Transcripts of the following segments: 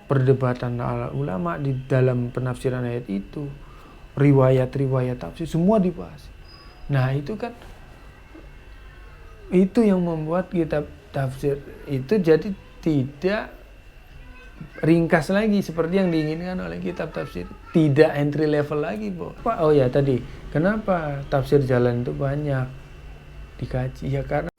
perdebatan ulama di dalam penafsiran ayat itu, riwayat-riwayat tafsir semua dibahas. Nah itu kan, itu yang membuat kitab tafsir itu jadi tidak ringkas lagi seperti yang diinginkan oleh kitab tafsir, tidak entry level lagi, Oh ya tadi, kenapa tafsir jalan itu banyak dikaji? Ya karena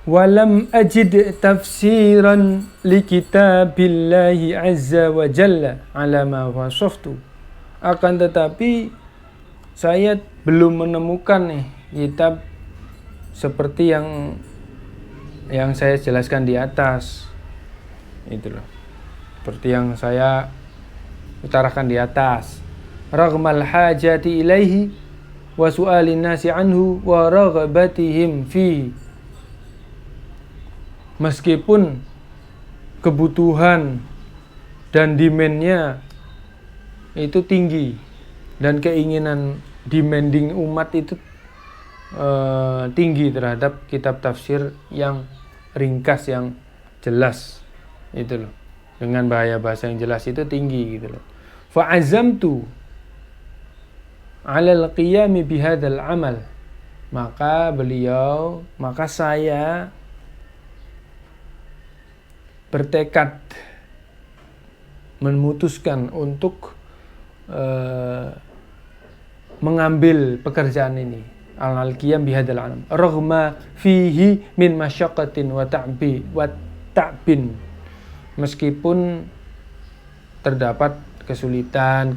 walam ajid tafsiran li kitabillahi azza wa jalla ala ma wasaftu. Akan tetapi saya belum menemukan nih kitab seperti yang saya jelaskan di atas. Itu loh. Seperti yang saya utarakan di atas. Raghmal hajati ilaihi wa su'alin nasi anhu wa raghabatihim fihi. Meskipun kebutuhan dan demand-nya itu tinggi dan keinginan demanding umat itu tinggi terhadap kitab tafsir yang ringkas, yang jelas, itu loh, dengan bahasa yang jelas itu tinggi gitu loh. Fa'azamtu 'ala al-qiyami bihadzal amal. Maka saya bertekad, memutuskan untuk mengambil pekerjaan ini, al-qiyam bihadzal amal, raghma fihi min masyaqqatin wa ta'bin. Meskipun terdapat kesulitan,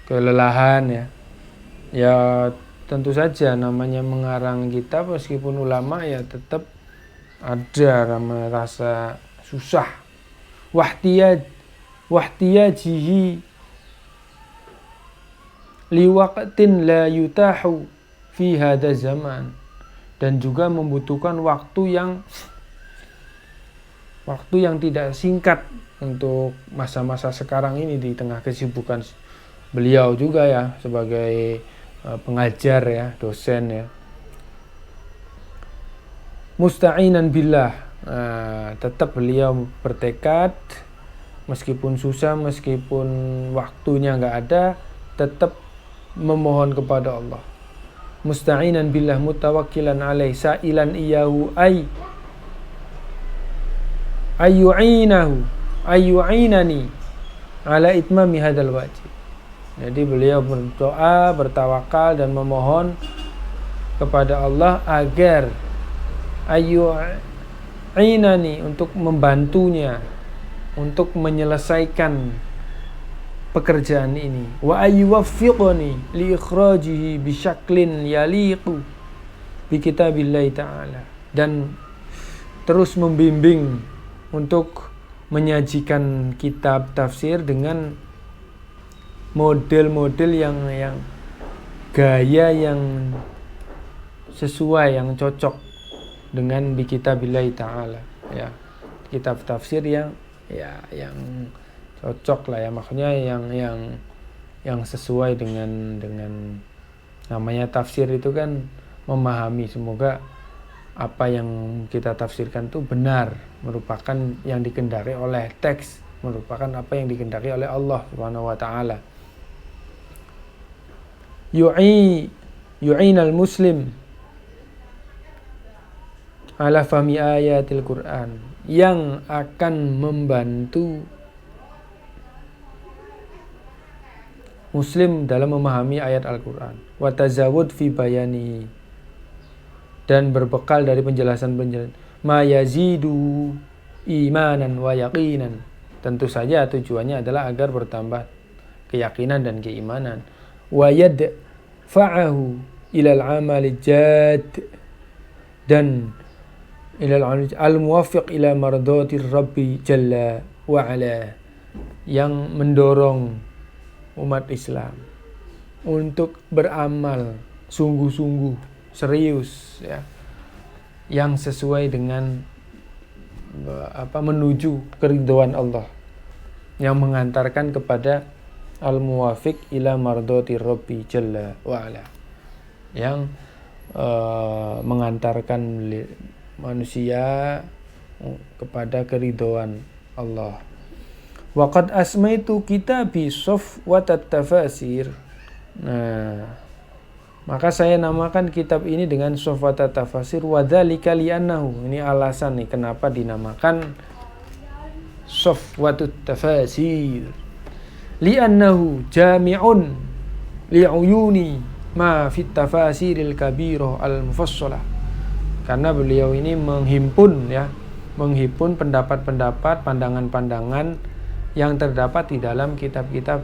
kelelahan ya tentu saja namanya mengarang kitab, meskipun ulama ya tetap ada rasa susah. Wahtiyajihi liwaqtin la yutahu fi hadha zaman, dan juga membutuhkan waktu yang tidak singkat untuk masa-masa sekarang ini di tengah kesibukan beliau juga ya sebagai pengajar ya, dosen ya. Musta'inan billah, tetap beliau bertekad meskipun susah, meskipun waktunya nggak ada, tetap memohon kepada Allah. Musta'inan billah mutawakkilan alaih sa'ilan iyahu ayyu'inani ala itmami hadal wajib. Jadi beliau berdoa, bertawakal dan memohon kepada Allah agar ayyu'inani, untuk membantunya untuk menyelesaikan pekerjaan ini, wa ayyuwaffiqani li ikhrajihi bi syaklin yaliqu bi kitabillahi ta'ala, dan terus membimbing untuk menyajikan kitab tafsir dengan model-model yang gaya yang sesuai, yang cocok dengan bi kitabillahi ta'ala ya, kitab tafsir yang cocok lah ya, maksudnya yang sesuai dengan namanya tafsir itu kan memahami, semoga apa yang kita tafsirkan itu benar, merupakan yang dikendaki oleh teks, merupakan apa yang dikendaki oleh Allah Subhanahu wa taala. Yu'inal muslim ala fahmi ayatil Qur'an, yang akan membantu muslim dalam memahami ayat Al-Qur'an, wa tazawud fi bayanihi, dan berbekal dari penjelasan ma yazidu imanan wa yaqinan. Tentu saja tujuannya adalah agar bertambah keyakinan dan keimanan. Wa yadfa'ahu ilal amali jad, dan ilal al-muwaffiq ila mardatir rabbi jalla wa ala, yang mendorong umat Islam untuk beramal sungguh-sungguh, serius ya, yang sesuai dengan menuju keridhaan Allah, yang mengantarkan kepada al-muwafiq ila mardhati rabbi jalla wa ala, yang mengantarkan manusia kepada keridhaan Allah. Waqad asmaitu kitabi safwat at-tafasir. Nah, maka saya namakan kitab ini dengan safwat at-tafasir wa dzalika li'annahu. Ini alasan nih kenapa dinamakan safwat at-tafasir. Li'annahu jami'un li'uyuni ma fit tafasiril kabirah al-mufassalah. Karena beliau ini menghimpun pendapat-pendapat, pandangan-pandangan yang terdapat di dalam kitab-kitab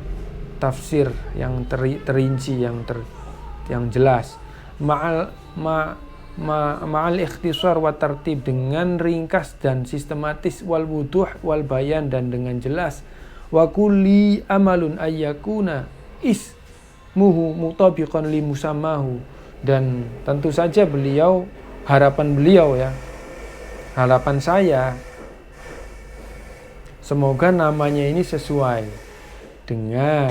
tafsir yang terinci, yang jelas, ma'al ikhtisar wa tartib, dengan ringkas dan sistematis, wal wuduh wal bayan, dan dengan jelas, wa kulli amalun ayyakuna ismuhu mutabiqan li musammahu. Dan tentu saja harapan saya semoga namanya ini sesuai dengan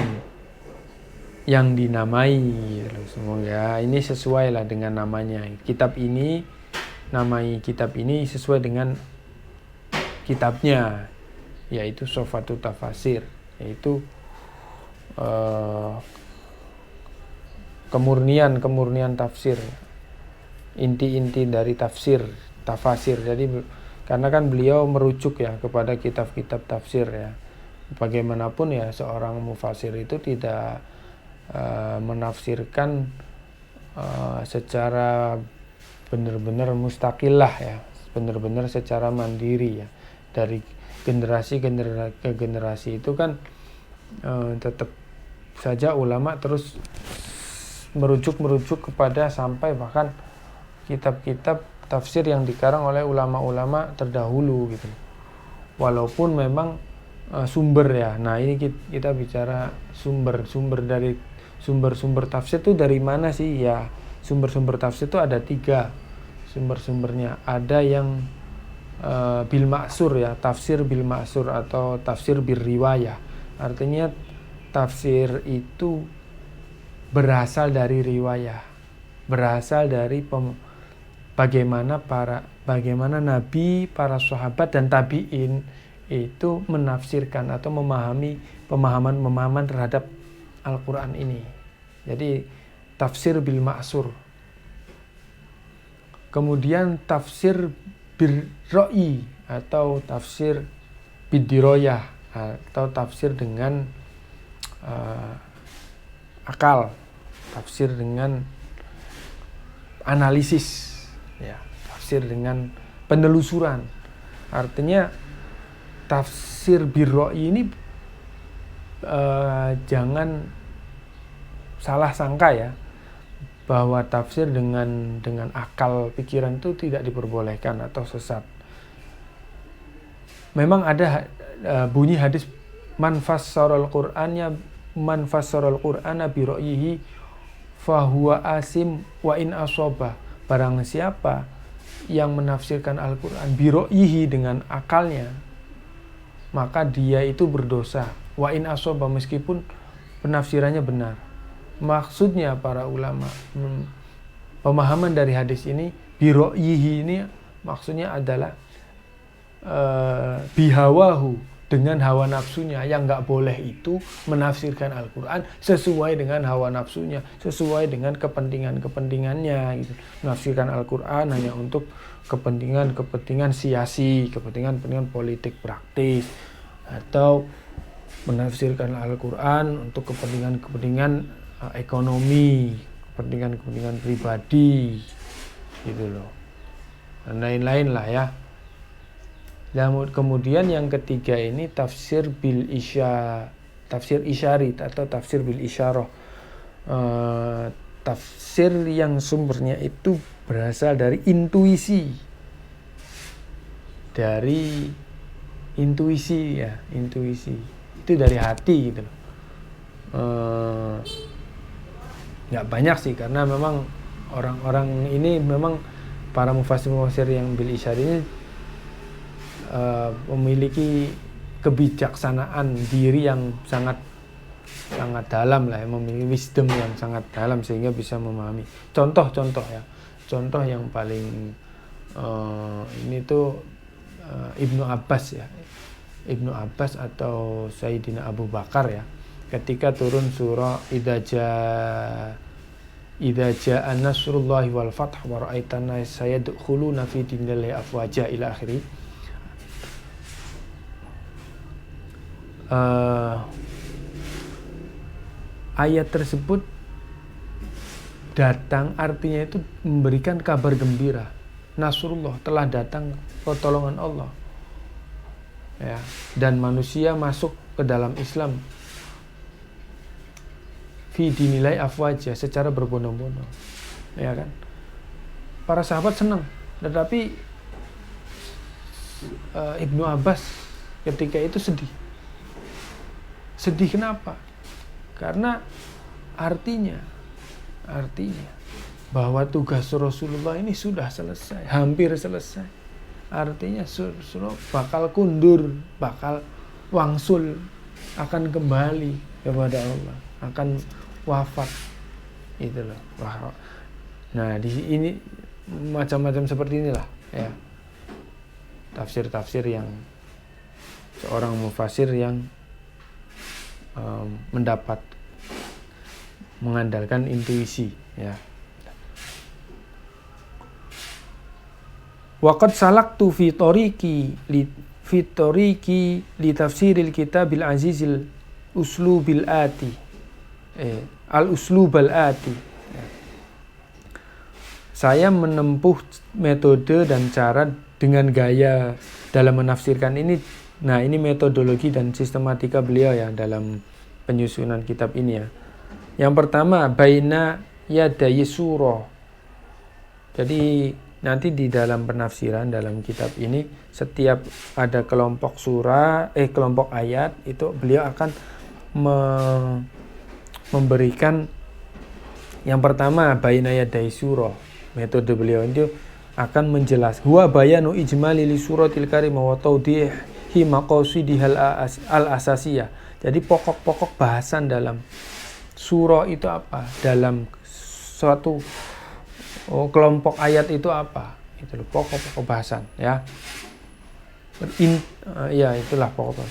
yang dinamai. Semoga ini sesuai lah dengan namanya. Namai kitab ini sesuai dengan kitabnya, yaitu Safwatut Tafasir, yaitu kemurnian tafsir, inti-inti dari tafasir. Jadi karena kan beliau merujuk ya kepada kitab-kitab tafsir ya. Bagaimanapun ya, seorang mufasir itu tidak menafsirkan secara benar-benar mustaqillah ya, benar-benar secara mandiri ya. Dari generasi ke generasi itu kan tetap saja ulama terus merujuk kepada sampai bahkan kitab-kitab tafsir yang dikarang oleh ulama-ulama terdahulu gitu. Walaupun memang sumber ya. Nah, ini kita bicara sumber dari sumber tafsir itu dari mana sih ya? Sumber tafsir itu ada 3 sumbernya. Ada yang bil ma'sur ya, tafsir bil ma'sur atau tafsir bir riwayah. Artinya tafsir itu berasal dari riwayah, berasal dari bagaimana Nabi, para sahabat dan tabi'in itu menafsirkan atau memahami pemahaman terhadap Al-Quran ini. Jadi tafsir bil ma'sur. Kemudian tafsir bir ra'i atau tafsir bidiroyah atau tafsir dengan akal, tafsir dengan analisis ya, tafsir dengan penelusuran. Artinya tafsir birra'i ini jangan salah sangka ya, bahwa tafsir dengan akal pikiran itu tidak diperbolehkan atau sesat. Memang ada bunyi hadis man fassarul Qur'ana bi ra'yihi fahuwa asim wa in asaba. Barang siapa yang menafsirkan Al-Qur'an bi ra'yihi dengan akalnya, maka dia itu berdosa. Wa in asaba, meskipun penafsirannya benar. Maksudnya para ulama, pemahaman dari hadis ini bi ra'yihi ini maksudnya adalah bihawahu, dengan hawa nafsunya. Yang nggak boleh itu menafsirkan Al-Quran sesuai dengan hawa nafsunya, sesuai dengan kepentingannya gitu. Menafsirkan Al-Quran hanya untuk kepentingan siasi, kepentingan politik praktis, atau menafsirkan Al-Quran untuk kepentingan ekonomi, kepentingan pribadi gitu loh, dan lain-lain lah ya. Dan kemudian yang ketiga ini tafsir isyari atau tafsir bil isyarah. Tafsir yang sumbernya itu berasal dari intuisi. Intuisi itu dari hati gitu loh. nggak banyak sih, karena memang orang-orang ini memang para mufassir yang bil isyar ini memiliki kebijaksanaan diri yang sangat dalam lah, memiliki wisdom yang sangat dalam sehingga bisa memahami. Contoh yang paling ini tuh Ibnu Abbas ya, Ibnu Abbas atau Sayyidina Abu Bakar ya, ketika turun surah idza jaa nasrullahi wal fath wa ra'aitan nas yadkhuluna fi dinillahi afwaja ila akhiri. Ayat tersebut datang artinya itu memberikan kabar gembira. Nasrullah, telah datang pertolongan Allah. Ya, dan manusia masuk ke dalam Islam fi dinilai afwaja, secara berbondong-bondong. Ya kan? Para sahabat senang, tetapi Ibnu Abbas ketika itu sedih. Sedih kenapa? Karena artinya bahwa tugas Rasulullah ini sudah selesai, hampir selesai. Artinya Rasulullah bakal kundur, bakal wangsul, akan kembali kepada Allah, akan wafat. Itu loh. Nah, di ini macam-macam seperti inilah ya. Tafsir-tafsir yang seorang mufassir yang mengandalkan intuisi ya. Waqad salaktu fi tariqi li tafsiril kitabil azizil uslubil ati al uslubal ati. Saya menempuh metode dan cara dengan gaya dalam menafsirkan ini. Nah, ini metodologi dan sistematika beliau ya dalam penyusunan kitab ini ya. Yang pertama, baina yadayi surah. Jadi nanti di dalam penafsiran dalam kitab ini, setiap ada kelompok kelompok ayat itu beliau akan memberikan yang pertama baina yadayi surah. Metode beliau itu akan menjelaskan huwa bayanu ijmali li suratil karimah wa tawdihi maqasidihal al-asasiyah. Jadi pokok-pokok bahasan dalam surah itu apa? Dalam suatu kelompok ayat itu apa? Itu loh, pokok-pokok bahasan ya. Ya itulah pokok.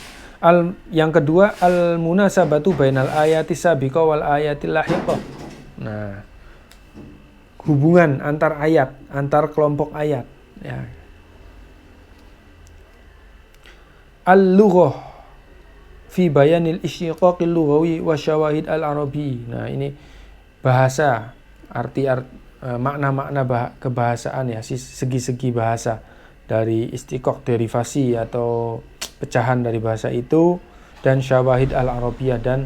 Yang kedua al-munasabatu bainal ayati sabiqah wal ayatil lahiqah. Nah, hubungan antar ayat, antar kelompok ayat ya. Al-lughah fi bayanil istiqaqil lughawi wa syawahid al-arabi. Nah, ini bahasa, makna-makna kebahasaan ya, segi-segi bahasa dari istiqaq, derivasi atau pecahan dari bahasa itu, dan syawahid al-arabiyah, dan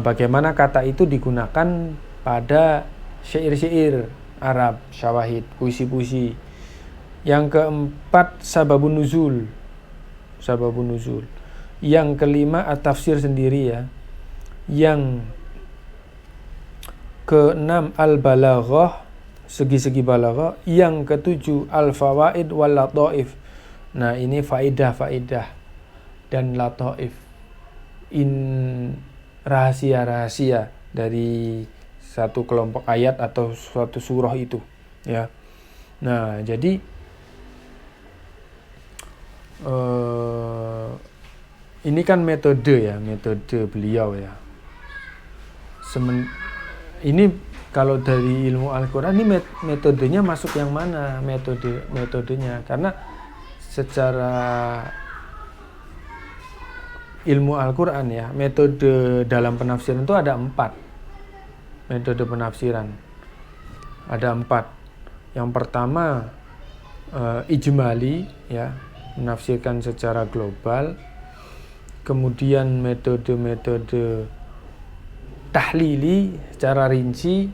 bagaimana kata itu digunakan pada syair-syair Arab, syawahid, puisi-puisi. Yang keempat sababun nuzul. Yang kelima at-tafsir sendiri ya. Yang keenam al-balaghah, segi-segi balaghah. Yang ketujuh al-fawaid wal lataif. Nah, ini faidah-faidah dan lataif. Rahasia-rahasia dari satu kelompok ayat atau suatu surah itu ya. Nah, jadi ini kan metode beliau ya. Ini kalau dari ilmu Al-Quran ini metodenya masuk yang mana? Metodenya karena secara ilmu Al-Quran ya, metode dalam penafsiran itu ada 4 metode penafsiran. Ada 4. Yang pertama ijmali ya, menafsirkan secara global. Kemudian metode tahlili, secara rinci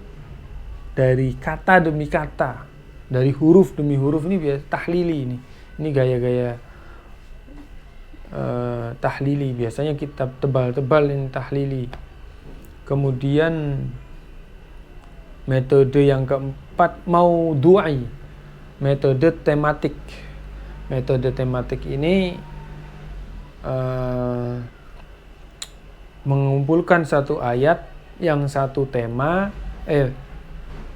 dari kata demi kata, dari huruf demi huruf. Ini biasa tahlili ini gaya-gaya tahlili, biasanya kitab tebal-tebal ini tahlili. Kemudian metode yang keempat maudhu'i, metode tematik. Metode tematik ini mengumpulkan satu ayat yang satu tema,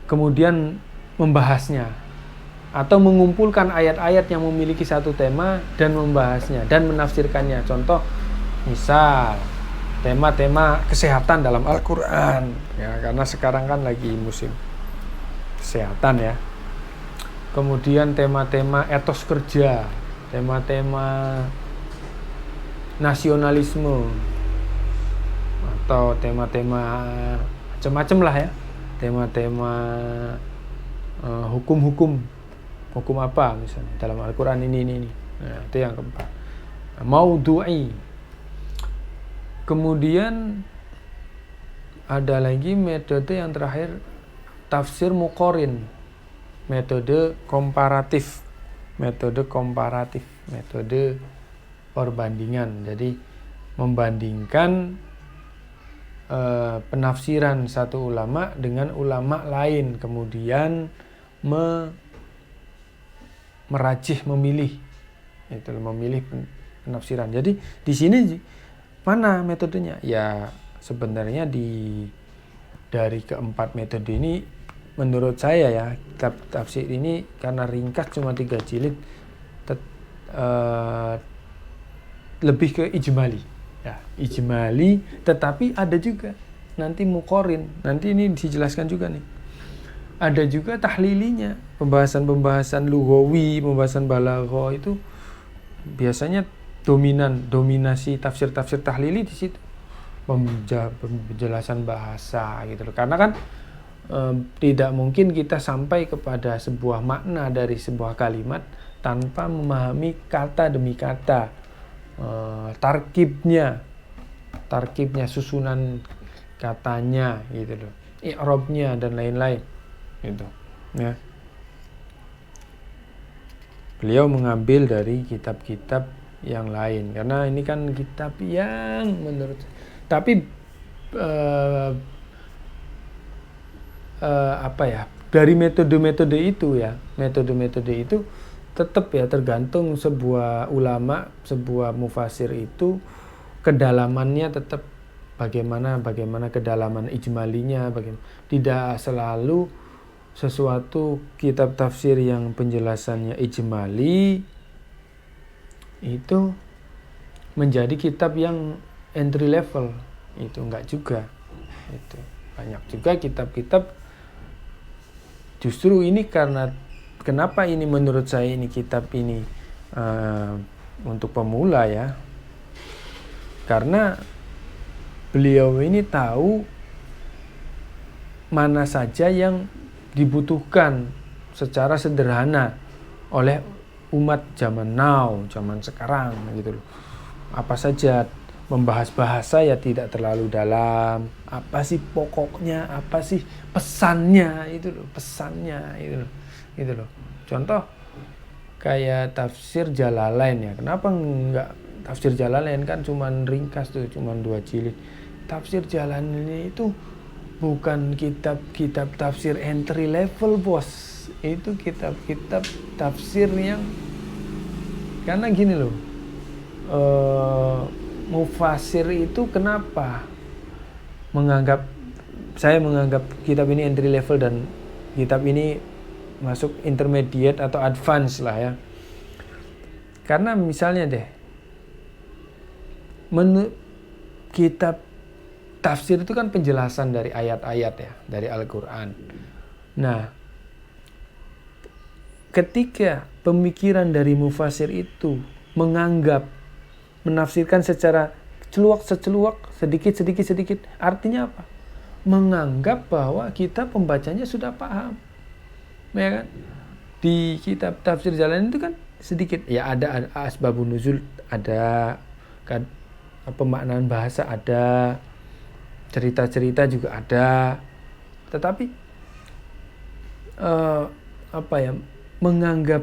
kemudian membahasnya, atau mengumpulkan ayat-ayat yang memiliki satu tema dan membahasnya dan menafsirkannya. Contoh, misal tema-tema kesehatan dalam Al-Quran ya, karena sekarang kan lagi musim kesehatan ya. Kemudian tema-tema etos kerja, tema-tema nasionalisme, atau tema-tema macam-macam lah ya, tema-tema hukum apa misalnya dalam Al-Quran ini. Nah, itu yang keempat, maudhu'i. Kemudian ada lagi metode yang terakhir, tafsir muqarin, metode komparatif, metode perbandingan. Jadi membandingkan penafsiran satu ulama dengan ulama lain, kemudian memilih penafsiran. Jadi di sini mana metodenya? Ya sebenarnya dari keempat metode ini, menurut saya ya, kitab tafsir ini karena ringkas cuma 3 jilid, lebih ke ijmali ya, ijmali. Tetapi ada juga nanti muqarin, nanti ini dijelaskan juga nih, ada juga tahlilinya, pembahasan lughawi, pembahasan balaghah. Itu biasanya dominasi tafsir tahlili di situ, penjelasan bahasa gitu loh. Karena kan tidak mungkin kita sampai kepada sebuah makna dari sebuah kalimat tanpa memahami kata demi kata, tarkibnya, susunan katanya gitu loh, i'rabnya dan lain-lain gitu ya. Beliau mengambil dari kitab-kitab yang lain karena ini kan kitab yang menurut, tapi dari metode-metode itu tetap ya tergantung sebuah ulama, sebuah mufasir itu kedalamannya tetap bagaimana kedalaman ijmalinya, bagaimana. Tidak selalu sesuatu kitab tafsir yang penjelasannya ijmali itu menjadi kitab yang entry level, itu enggak juga. Itu banyak juga kitab-kitab, justru ini karena kenapa ini menurut saya ini kitab ini untuk pemula ya, karena beliau ini tahu mana saja yang dibutuhkan secara sederhana oleh umat zaman now, zaman sekarang gitu loh. Apa saja, membahas bahasa ya tidak terlalu dalam, apa sih pokoknya, apa sih pesannya itu loh, gitu loh. Contoh kayak tafsir Jalalain ya, kenapa enggak tafsir Jalalain, kan cuman ringkas tuh, cuman 2 jilid. Tafsir Jalalain itu bukan kitab tafsir entry level, bos. Itu kitab-kitab tafsir yang, karena gini loh, mufasir itu kenapa saya menganggap kitab ini entry level dan kitab ini masuk intermediate atau advance lah ya. Karena misalnya deh, kitab tafsir itu kan penjelasan dari ayat-ayat ya, dari Al-Quran. Nah, ketika pemikiran dari mufasir itu menafsirkan secara celuak, sedikit, artinya apa? Menganggap bahwa kita pembacanya sudah paham, ya kan? Di kitab tafsir Jalalain itu kan sedikit, ya ada asbabun nuzul, ada kan, pemaknaan bahasa ada, cerita-cerita juga ada, tetapi menganggap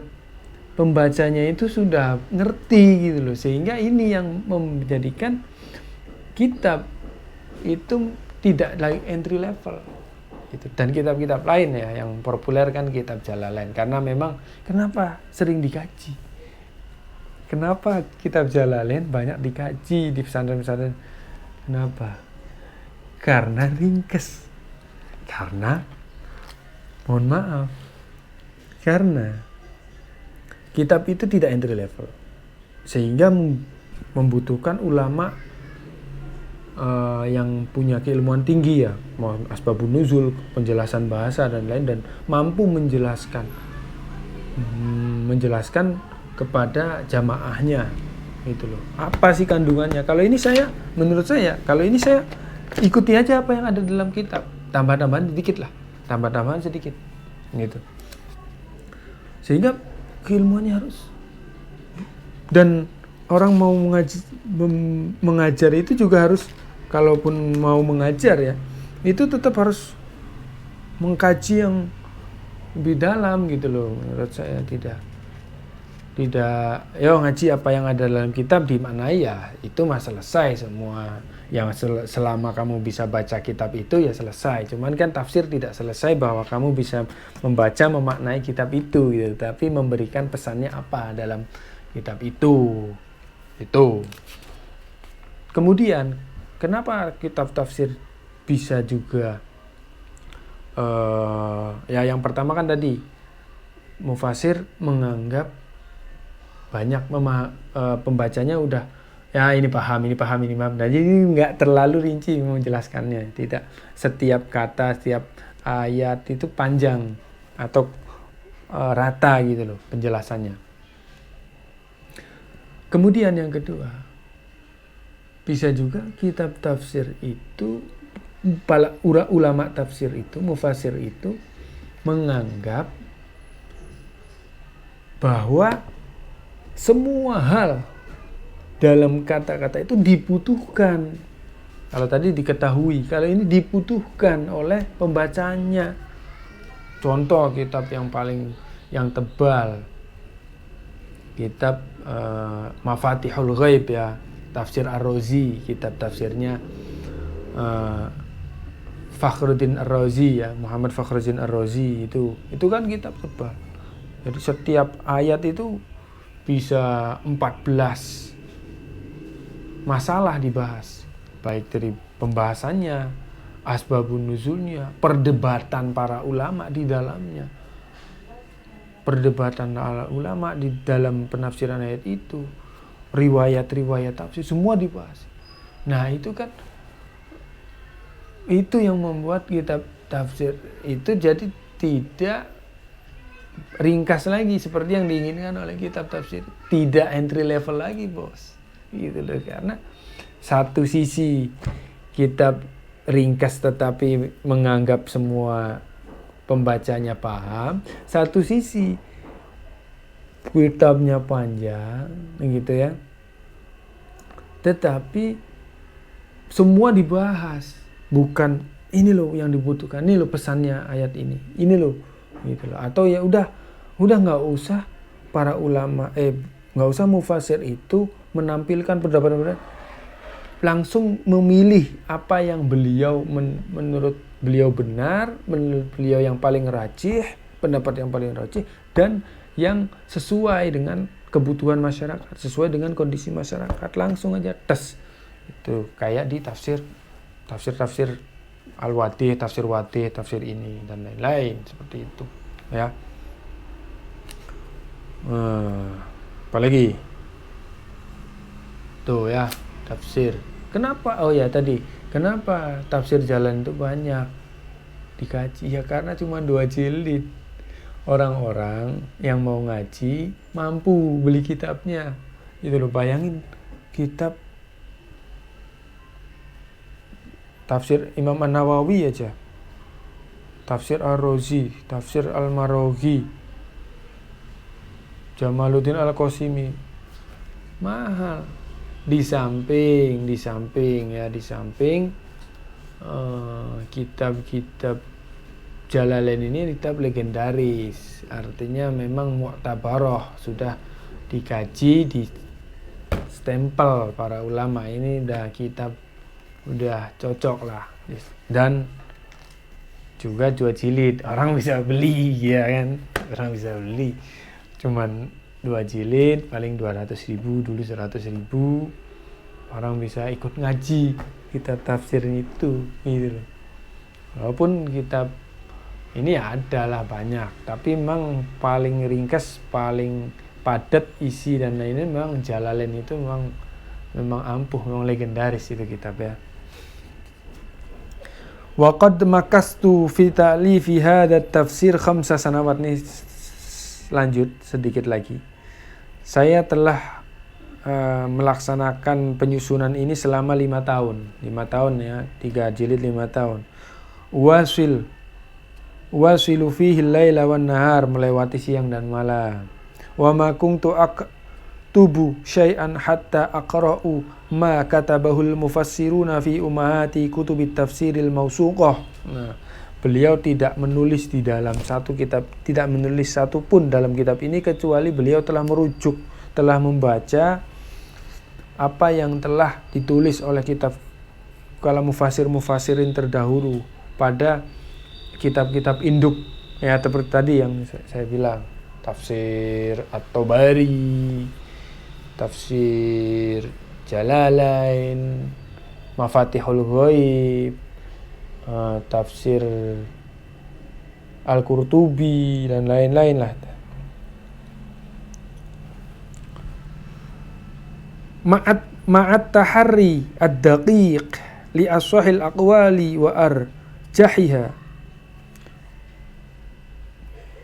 pembacanya itu sudah ngerti gitu loh, sehingga ini yang menjadikan kitab itu tidak lagi entry level itu. Dan kitab-kitab lain ya yang populer kan kitab Jalalain, karena memang kenapa sering dikaji, kenapa kitab Jalalain banyak dikaji di pesantren-pesantren, kenapa? Karena ringkes, karena mohon maaf, karena kitab itu tidak entry level, sehingga membutuhkan ulama yang punya keilmuan tinggi ya, asbabun nuzul, penjelasan bahasa dan lain, dan mampu menjelaskan kepada jamaahnya itu loh. Apa sih kandungannya? Kalau ini menurut saya, kalau ini saya ikuti aja apa yang ada dalam kitab, tambah-tambahan sedikit lah, tambah-tambahan sedikit gitu. Sehingga keilmuannya harus, dan orang mau mengajar itu juga harus, kalaupun mau mengajar ya, itu tetap harus mengkaji yang lebih dalam gitu loh. Menurut saya tidak ya ngaji apa yang ada dalam kitab dimaknai ya itu mah selesai semua. Yang selama kamu bisa baca kitab itu ya selesai. Cuman kan tafsir tidak selesai bahwa kamu bisa membaca memaknai kitab itu gitu, tapi memberikan pesannya apa dalam kitab itu. Kemudian kenapa kitab tafsir bisa juga ya yang pertama kan tadi mufasir menganggap banyak pembacanya udah ya ini paham. Nah, jadi nggak terlalu rinci menjelaskannya. Tidak setiap kata, setiap ayat itu panjang atau rata gitu loh penjelasannya. Kemudian yang kedua, bisa juga kitab tafsir itu, para ulama tafsir itu, mufasir itu menganggap bahwa semua hal dalam kata-kata itu dibutuhkan. Kalau tadi diketahui, kalau ini dibutuhkan oleh pembacanya. Contoh kitab yang tebal, kitab Mafatihul Ghaib ya, tafsir Ar-Razi, kitab tafsirnya Fakhruddin Ar-Razi ya, Muhammad Fakhruddin Ar-Razi itu kan kitab tebal. Jadi setiap ayat itu bisa 14 masalah dibahas, baik dari pembahasannya, asbabun nuzulnya, perdebatan para ulama di dalamnya, perdebatan ulama di dalam penafsiran ayat itu, riwayat-riwayat tafsir, semua dibahas. Nah itu kan, itu yang membuat kitab tafsir itu jadi tidak ringkas lagi seperti yang diinginkan oleh kitab tafsir, tidak entry level lagi bos, gitu loh. Karena satu sisi kitab ringkas tetapi menganggap semua pembacanya paham, satu sisi kitabnya panjang gitu ya, tetapi semua dibahas, bukan ini loh yang dibutuhkan, ini loh pesannya ayat ini loh gitu loh. Atau ya udah nggak usah para ulama nggak usah mufasir itu menampilkan pendapat, langsung memilih apa yang menurut beliau benar, menurut beliau yang paling rajih, pendapat yang paling rajih dan yang sesuai dengan kebutuhan masyarakat, sesuai dengan kondisi masyarakat, langsung aja tes. Itu kayak di tafsir Al-Wadih, tafsir Wadih, tafsir ini dan lain-lain seperti itu ya. Apalagi tuh ya tafsir. Kenapa? Oh ya tadi, kenapa tafsir jalan itu banyak dikaji? Ya karena cuma 2 jilid. Orang-orang yang mau ngaji mampu beli kitabnya. Itu loh, bayangin kitab tafsir Imam An-Nawawi aja, tafsir Ar-Razi, tafsir Al-Maraghi, Jamaluddin Al-Qasimi, mahal. Di samping kitab-kitab Jalalain ini kitab legendaris, artinya memang mu'tabarah, sudah dikaji, di stempel para ulama, ini udah kitab udah cocok lah dan juga 2 jilid. Orang bisa beli ya kan, orang bisa beli. Cuman 2 jilid paling 200.000, dulu 100.000. Orang bisa ikut ngaji kitab tafsir itu gitu loh. Walaupun kitab ini adalah banyak, tapi memang paling ringkas, paling padat isi dan lainnya memang Jalalain itu memang ampuh, memang legendaris itu kitab ya. Wa qad makastu fi ta'lifi hadha tafsir 5 sanawat. Nih lanjut sedikit lagi. Saya telah melaksanakan penyusunan ini selama 5 tahun. 5 tahun ya, 3 jilid 5 tahun. Wasilu fihi al-laila wan nahar, melewati siang dan malam. Wa ma kuntu aktubu syai'an hatta aqra'u ma katabahul mufassiruna fi ummahati kutubit tafsiril mausuqah. Nah, beliau tidak menulis di dalam satu kitab, tidak menulis satu pun dalam kitab ini kecuali beliau telah merujuk, telah membaca apa yang telah ditulis oleh kitab kalau mufassirin terdahulu pada kitab-kitab induk ya, seperti tadi yang saya bilang, tafsir At-Tabari, tafsir Jalalain, Mafatihul Ghaib, tafsir Al-Qurtubi dan lain-lain lah. Ma'at taharri ad-daqiq li ashahil aqwali wa arjahiha.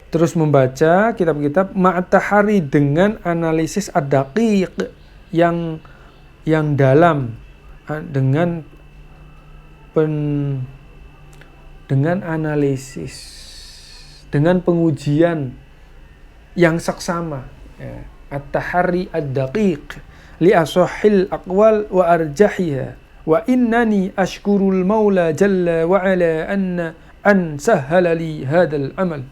Terus membaca kitab-kitab ma'at tahari dengan analisis ad-daqiq yang dalam, dengan analisis, dengan pengujian yang saksama ya. At-tahari ad-daqiq li ashahil aqwal wa arjahiha wa innani ashkurul maula jalla wa ala an sahhala li hadzal amal.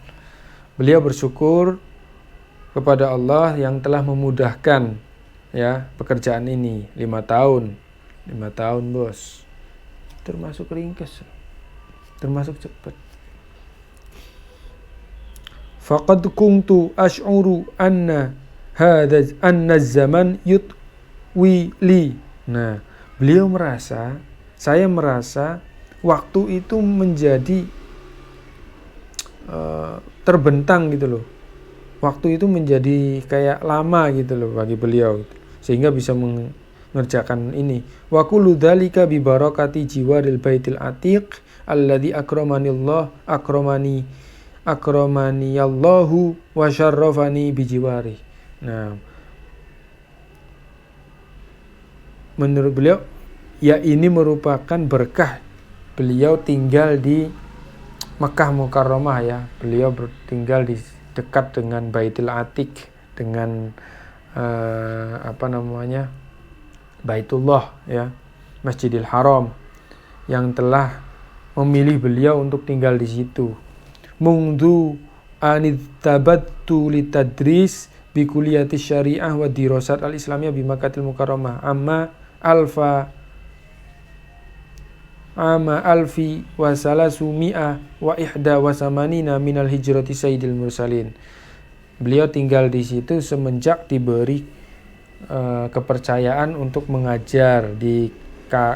Beliau bersyukur kepada Allah yang telah memudahkan ya pekerjaan ini. 5 tahun bos, termasuk ringkas, termasuk cepat. Faqad kuntu ash'uru anna zaman yutwi li. Nah, beliau merasa, saya merasa waktu itu menjadi terbentang gitu loh. Waktu itu menjadi kayak lama gitu loh bagi beliau gitu. Sehingga bisa mengerjakan ini. Wa kullu dzalika bi barakati jiwaril baitil atiq alladzi akramani Allahu wa syarrafani bi jiwari. Nah, menurut beliau ya ini merupakan berkah beliau tinggal di Mekah Mukarramah ya. Beliau tinggal di dekat dengan Baitul Atiq, dengan Baitullah ya, Masjidil Haram yang telah memilih beliau untuk tinggal di situ. Mungdu anitabattu litadris bi kulliyati syariah wa dirasat al-islamiyah bi Makkahil Mukarramah ama alfi wa salasumi'ah wa ihda wa samanina minal hijrati sayyidil mursalin. Beliau tinggal di situ semenjak diberi kepercayaan untuk mengajar di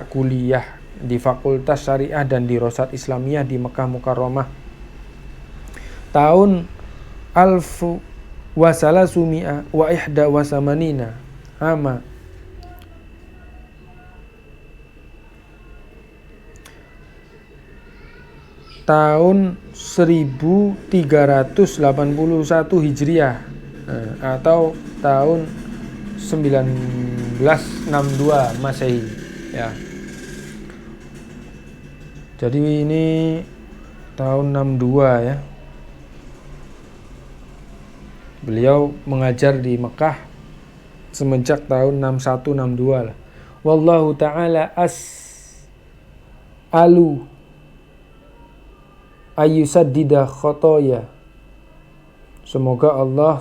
kuliah di Fakultas Syariah dan di Dirasat Islamiyah di Mekah Mukarramah. Tahun alfu wa salasumi'ah wa ihda wa samanina ama tahun 1381 Hijriah atau tahun 1962 Masehi ya. Jadi ini tahun 62 ya. Beliau mengajar di Mekah semenjak tahun 61-62 lah. Wallahu ta'ala as'alu ayyusaddida khotoya. Semoga Allah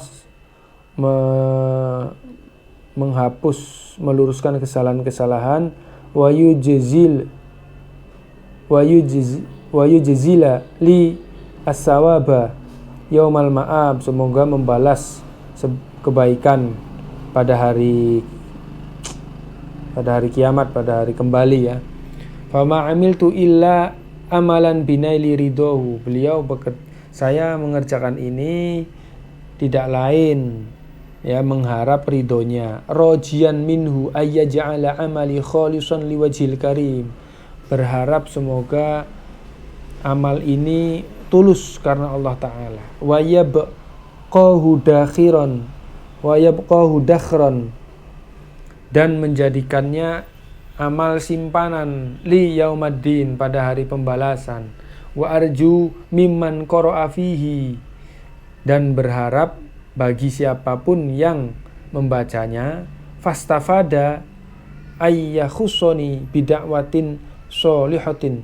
meluruskan kesalahan-kesalahan wa wa yujzila li as-sawaba yaumal ma'ab, semoga membalas kebaikan pada hari kiamat, pada hari kembali ya. Fama amiltu illa amalan binaili ridohu, saya mengerjakan ini tidak lain ya mengharap ridhonya, rojian minhu ayyaj'ala amali khalisan liwajhil karim, berharap semoga amal ini tulus karena Allah Ta'ala, wa yabqahu dakhran, dan menjadikannya amal simpanan li yaumaddin, pada hari pembalasan, wa arju mimman qara'a fihi, dan berharap bagi siapapun yang membacanya, fastafada ayyakhussoni bida'watin sholihatin,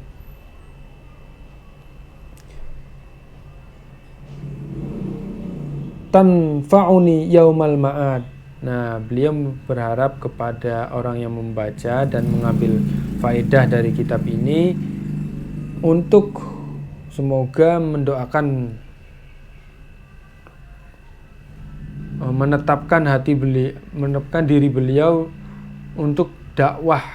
tanfa'uni yaumal ma'ad. Nah, beliau berharap kepada orang yang membaca dan mengambil faedah dari kitab ini untuk semoga mendoakan, menetapkan diri beliau untuk dakwah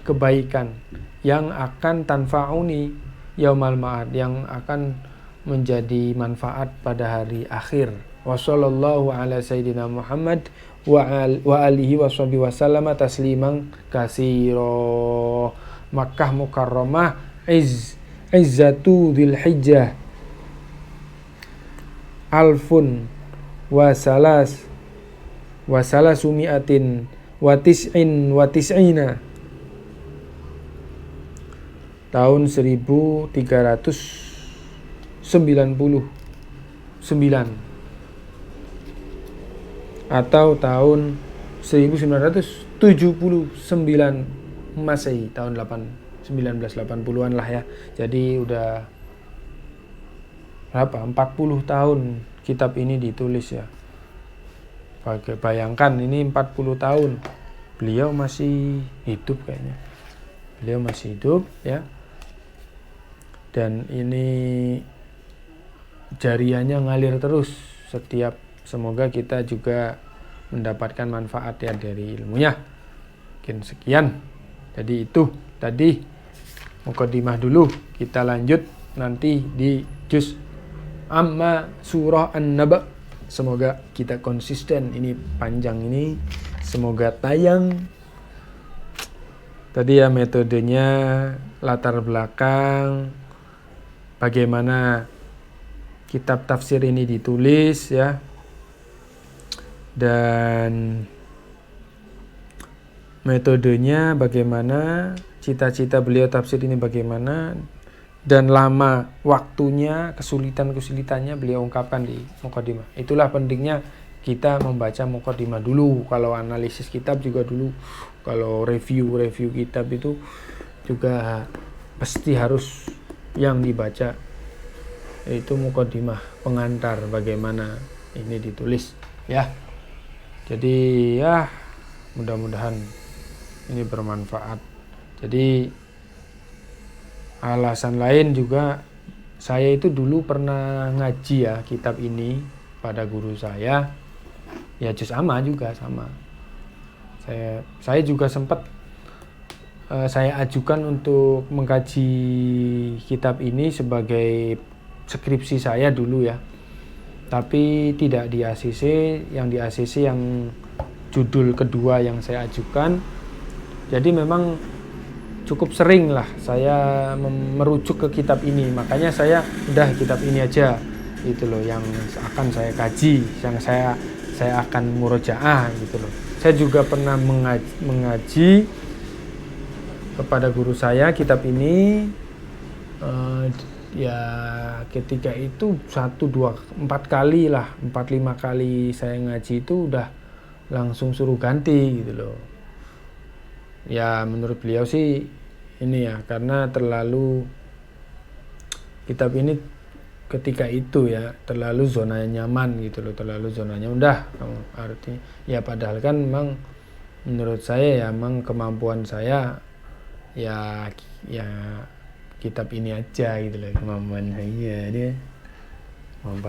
kebaikan yang akan tanfa'uni yaumal ma'ad, yang akan menjadi manfaat pada hari akhir. Wa sallallahu ala sayyidina Muhammad wa alihi wa sahbihi wa sallama tasliman katsira. Makkah Mukarramah, Izzatu Dzulhijjah, alfun wa salasumi'atin wa tis'ina, tahun 1399 atau tahun 1979 Masehi, tahun 1980-an lah ya. Jadi udah berapa? 40 tahun kitab ini ditulis ya. Bayangkan ini 40 tahun. Beliau masih hidup kayaknya. Beliau masih hidup ya. Dan ini jariahnya ngalir terus setiap, semoga kita juga mendapatkan manfaat ya dari ilmunya. Mungkin sekian. Jadi itu tadi mukadimah dulu. Kita lanjut nanti di juz amma surah An-Naba. Semoga kita konsisten, ini panjang ini, semoga tayang. Tadi ya metodenya, latar belakang, bagaimana kitab tafsir ini ditulis ya, dan metodenya bagaimana, cita-cita beliau tafsir ini bagaimana, dan lama waktunya, kesulitan-kesulitannya beliau ungkapkan di mukadimah. Itulah pentingnya kita membaca mukadimah dulu. Kalau analisis kitab juga dulu, kalau review kitab itu juga pasti harus yang dibaca itu mukadimah, pengantar bagaimana ini ditulis ya. Jadi ya mudah-mudahan ini bermanfaat. Jadi alasan lain juga, saya itu dulu pernah ngaji ya kitab ini pada guru saya ya, juz amma juga sama. Saya juga sempat saya ajukan untuk mengkaji kitab ini sebagai skripsi saya dulu ya, tapi tidak di ACC. Yang di ACC yang judul kedua yang saya ajukan. Jadi memang cukup sering lah saya merujuk ke kitab ini, makanya saya udah kitab ini aja gitu loh yang akan saya kaji, yang saya akan murojaah gitu loh. Saya juga pernah mengaji kepada guru saya kitab ini ya ketika itu 1, 2, 4 kali lah, 4, 5 kali saya ngaji itu udah langsung suruh ganti gitu loh. Ya menurut beliau sih ini ya, karena terlalu kitab ini ketika itu ya terlalu zona nyaman gitu loh, terlalu zonanya udah artinya ya, padahal kan memang menurut saya ya memang kemampuan saya ya kitab ini aja gitu loh. Kemampuan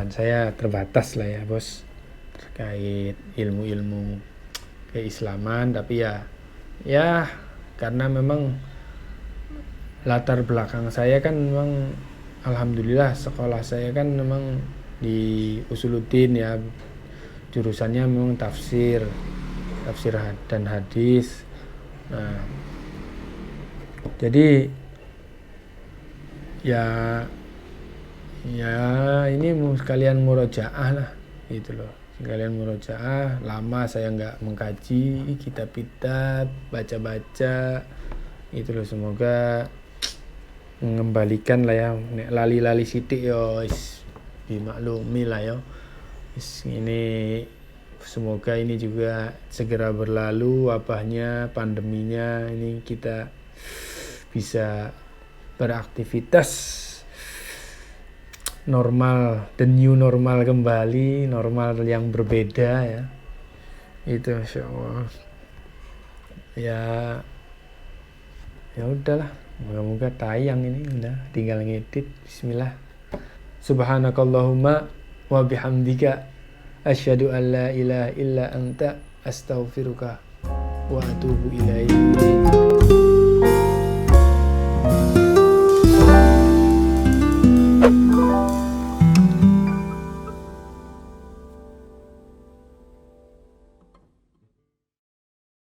saya terbatas lah ya bos, terkait ilmu-ilmu keislaman. Tapi ya karena memang latar belakang saya kan memang alhamdulillah sekolah saya kan memang di Usuluddin ya, jurusannya memang tafsir dan hadis. Nah, jadi ya ini sekalian murojaah lah gitu loh, sekalian murojaah. Lama saya nggak mengkaji kitab-kitab, baca-baca itu loh. Semoga mengembalikan lah ya, nek lali-lali sithik yo dimaklumi lah ya. Ini semoga ini juga segera berlalu wabahnya, pandeminya, ini kita bisa beraktivitas normal, the new normal kembali, normal yang berbeda ya. Itu insyaallah. Ya udahlah, moga-moga tayang ini, udah tinggal ngedit. Bismillah. Subhanakallahumma wa bihamdika asyhadu an la ilaha illa anta astaghfiruka wa atubu ilaik.